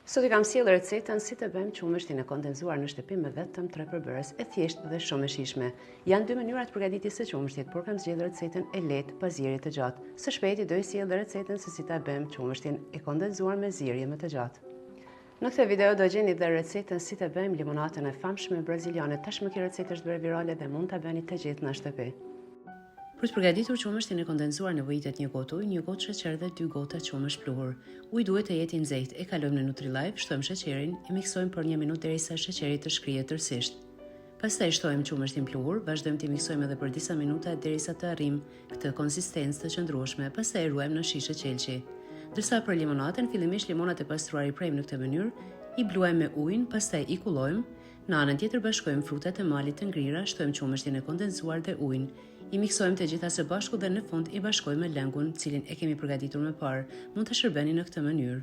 Sot I kam sjellë recetën si të bëjmë qumështin e kondenzuar në shtëpi me vetëm 3 përbërës, e thjeshtë dhe shumë e shijshme. Janë 2 mënyrat përgatitjes së qumështit, por kam zgjedhur recetën e lehtë pa zierje të gjatë. Së shpejti do I sjell recetën se si ta bëjmë qumështin e kondenzuar me zierje më të gjatë. Në këtë video do gjeni dhe recetën si të bëjmë limonatën e famshme braziliane. Tashmë kjo recetë është bërë virale dhe mund ta bëni të gjithë në shtëpi. Për të përgatitur qumështin e kondenzuar nevojitet 1 gotë ujë, 1 gotë sheqer dhe 2 gota qumësh pluhur. Uji duhet të jetë I nxehtë. E kalojmë në Nutrilite, shtojmë sheqerin, e miksojmë për 1 minutë derisa sheqeri të shkrihet tërësisht. Pastaj shtojmë qumështin pluhur, vazhdojmë t'i miksojmë edhe për disa minuta derisa të arrijmë këtë konsistencë të qëndrueshme, pastaj e ruajmë në shishe qelçi. Ndërsa për limonatën, fillimisht limonat e pastruar I prejmë në këtë mënyrë, I bluajmë me ujin, pastaj I kullojmë. Në anën tjetër bashkojmë frutat e malit të ngrira, shtojmë qumështin e kondenzuar dhe ujin. I miksojmë të gjitha së bashku dhe në fund I bashkojmë me lëngun, cilin e kemi përgatitur më parë. Mund ta shërbeni në këtë mënyrë.